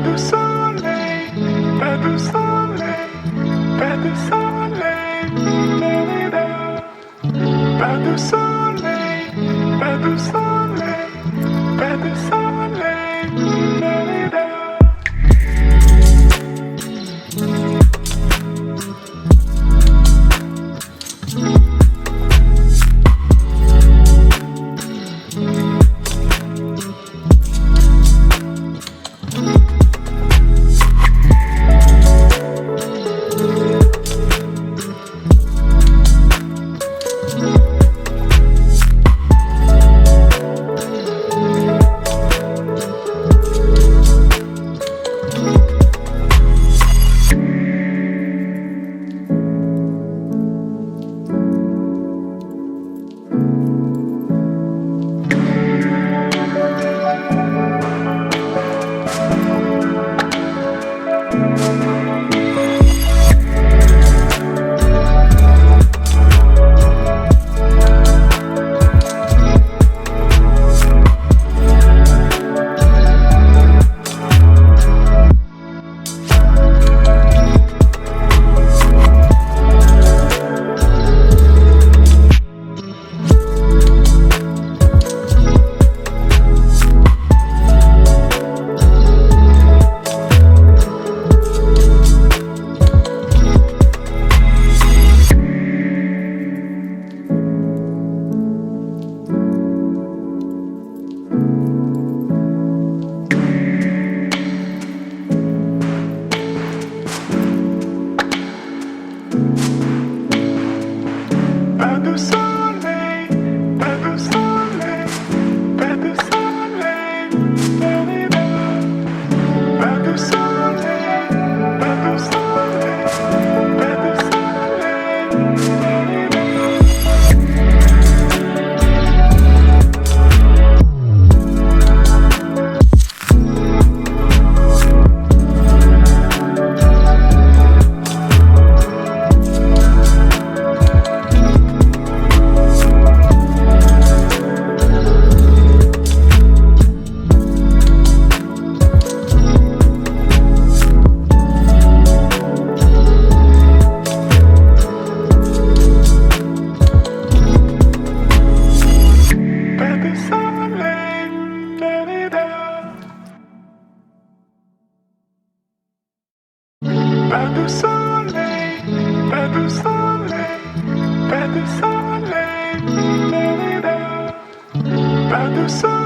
de soleil, pas de soleil, pas de soleil, pas de soleil, pas de soleil, pas de soleil, pas de soleil, pas de soleil, pas de soleil, pas de soleil, pas de soleil, pas de pas de soleil, pas de soleil, pas de soleil, pas de soleil.